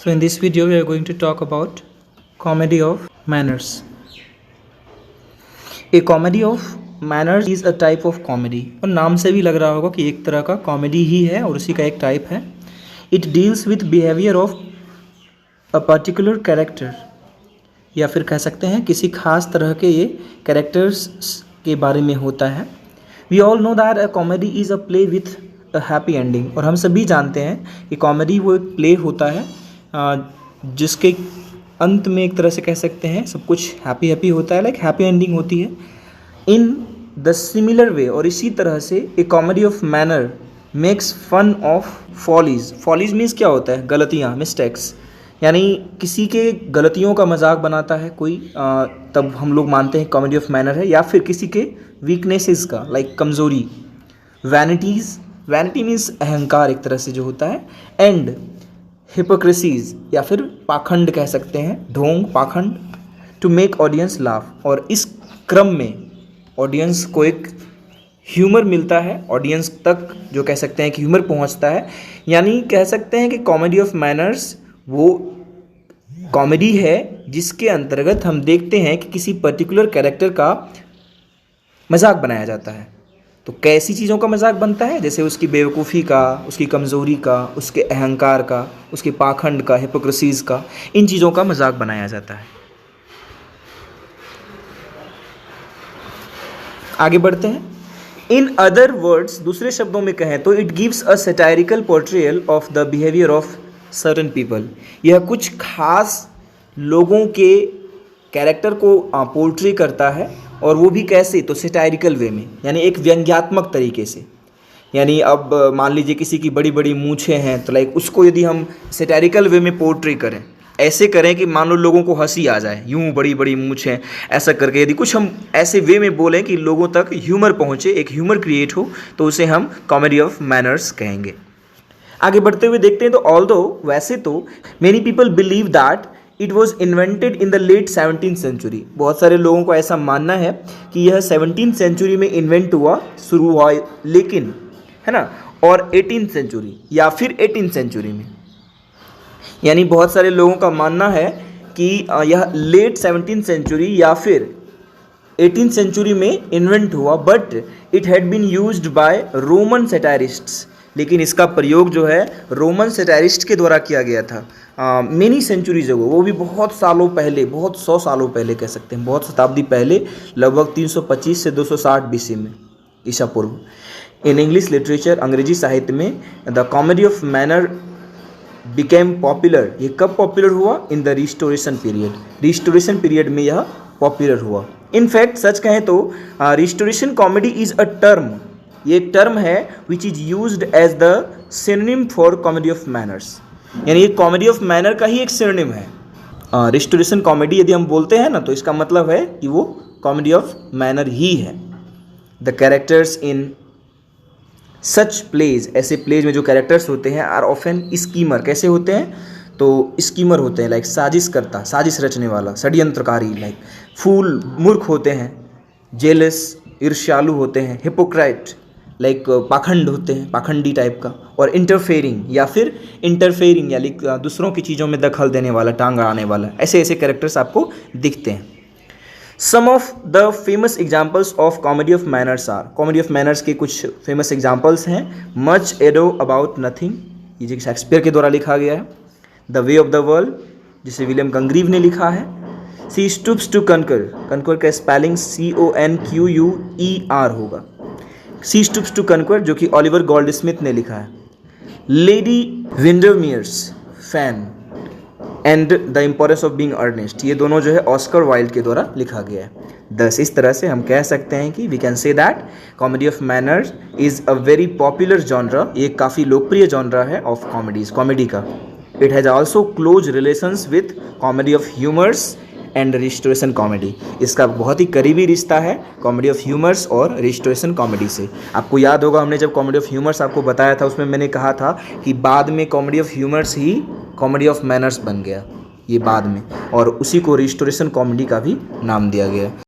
So in this video we are going to talk about comedy of manners. A comedy of manners is a type of comedy. और नाम से भी लग रहा होगा कि एक तरह का कॉमेडी ही है और उसी का एक टाइप है. It deals with behavior of a particular character. या फिर कह सकते हैं किसी खास तरह के ये कैरेक्टर्स के बारे में होता है. We all know that a comedy is a play with a happy ending. और हम सभी जानते हैं कि कॉमेडी वो एक प्ले होता है जिसके अंत में एक तरह से कह सकते हैं सब कुछ हैप्पी होता है, लाइक हैप्पी एंडिंग होती है. इन द सिमिलर वे, और इसी तरह से a comedy of manner makes fun of follies. Follies means क्या होता है? गलतियाँ, मिस्टेक्स, यानी किसी के गलतियों का मजाक बनाता है कोई, तब हम लोग मानते हैं कॉमेडी ऑफ मैनर है. या फिर किसी के वीकनेसेस का, लाइक कमज़ोरी. वैनिटीज़, वैनिटी मीन्स अहंकार एक तरह से जो होता है. एंड हिपोक्रेसीज, या फिर पाखंड कह सकते हैं, ढोंग, पाखंड. टू मेक ऑडियंस लाफ, और इस क्रम में ऑडियंस को एक ह्यूमर मिलता है, ऑडियंस तक जो कह सकते हैं कि ह्यूमर पहुंचता है. यानी कह सकते हैं कि कॉमेडी ऑफ मैनर्स वो कॉमेडी है जिसके अंतर्गत हम देखते हैं कि किसी पर्टिकुलर कैरेक्टर का मजाक बनाया जाता है. तो कैसी चीज़ों का मजाक बनता है? जैसे उसकी बेवकूफ़ी का, उसकी कमज़ोरी का, उसके अहंकार का, उसके पाखंड का, हिपोक्रेसीज़ का, इन चीज़ों का मजाक बनाया जाता है. आगे बढ़ते हैं. इन अदर वर्ड्स, दूसरे शब्दों में कहें तो it gives a satirical portrayal of the behaviour of certain people. यह कुछ खास लोगों के कैरेक्टर को पोर्ट्री करता है, और वो भी कैसे? तो सैटारिकल वे में, यानी एक व्यंग्यात्मक तरीके से. यानी अब मान लीजिए किसी की बड़ी बड़ी मूछें हैं, तो लाइक उसको यदि हम सैटारिकल वे में पोर्ट्री करें, ऐसे करें कि मान लो लोगों को हंसी आ जाए, यूं बड़ी बड़ी मूछें ऐसा करके यदि कुछ हम ऐसे वे में बोलें कि लोगों तक ह्यूमर पहुँचे, एक ह्यूमर क्रिएट हो, तो उसे हम कॉमेडी ऑफ मैनर्स कहेंगे. आगे बढ़ते हुए देखते हैं. तो ऑल्दो, वैसे तो, many people believe that it was invented in the late 17th century. बहुत सारे लोगों को ऐसा मानना है कि यह 17th सेंचुरी में इन्वेंट हुआ, शुरू हुआ, लेकिन है ना, और 18th सेंचुरी या फिर 18th सेंचुरी में. यानी बहुत सारे लोगों का मानना है कि यह लेट 17th सेंचुरी या फिर 18th सेंचुरी में इन्वेंट हुआ, but it had been used by Roman satirists. लेकिन इसका प्रयोग जो है रोमन सैटारिस्ट के द्वारा किया गया था मेनी सेंचुरीज अगो. वो भी बहुत सालों पहले, बहुत 100 सालों पहले कह सकते हैं, बहुत शताब्दी पहले, लगभग 325 से 260 BC में, ईसा पूर्व. इन इंग्लिश लिटरेचर, अंग्रेजी साहित्य में, the comedy of manner became popular. ये कब पॉपुलर हुआ? In the restoration period. Restoration period में यह पॉपुलर हुआ. इनफैक्ट सच कहें तो restoration comedy is a term. ये एक टर्म है which is used as the synonym for comedy of manners. यानी ये कॉमेडी ऑफ मैनर का ही एक सिनोनिम है. रिस्टोरेशन कॉमेडी यदि हम बोलते हैं ना, तो इसका मतलब है कि वो कॉमेडी ऑफ मैनर ही है. The characters in such plays, ऐसे प्लेज में जो कैरेक्टर्स होते हैं, आर ऑफन स्कीमर. कैसे होते हैं? तो स्कीमर होते हैं, लाइक साजिश करता, साजिश रचने वाला, षड्यंत्रकारी. लाइक फूल, मूर्ख होते हैं. जेलस, ईर्ष्यालु होते हैं. हिपोक्राइट, लाइक पाखंड होते हैं, पाखंडी टाइप का. और इंटरफेयरिंग, या फिर इंटरफेयरिंग यानी दूसरों की चीज़ों में दखल देने वाला, टांग अड़ाने वाला. ऐसे ऐसे कैरेक्टर्स आपको दिखते हैं. Some of the famous examples of comedy of manners are. Comedy of manners के कुछ फेमस एग्जाम्पल्स हैं. मच एडो अबाउट नथिंग, ये जो शेक्सपियर के द्वारा लिखा गया है. The way of the world, जिसे विलियम कंग्रीव ने लिखा है. She stoops to conquer, conquer का स्पेलिंग CONQUER होगा. सी स्टूप्स टू कनकर, जो कि ऑलिवर गोल्डस्मिथ ने लिखा है. Lady Windermere's fan and the importance of being earnest, ये दोनों जो है ऑस्कर वाइल्ड के द्वारा लिखा गया है. दस इस तरह से हम कह सकते हैं कि we can say that comedy of manners is a very popular genre. ये काफ़ी लोकप्रिय जॉनरा है ऑफ कॉमेडीज, कॉमेडी का. It has also close relations with comedy of humours and restoration comedy. इसका बहुत ही करीबी रिश्ता है कॉमेडी ऑफ ह्यूमर्स और रिस्टोरेशन कॉमेडी से. आपको याद होगा हमने जब कॉमेडी ऑफ ह्यूमर्स आपको बताया था, उसमें मैंने कहा था कि बाद में comedy of humours he comedy of manners बन गया, ये बाद में, और उसी को रिस्टोरेशन कॉमेडी का भी नाम दिया गया.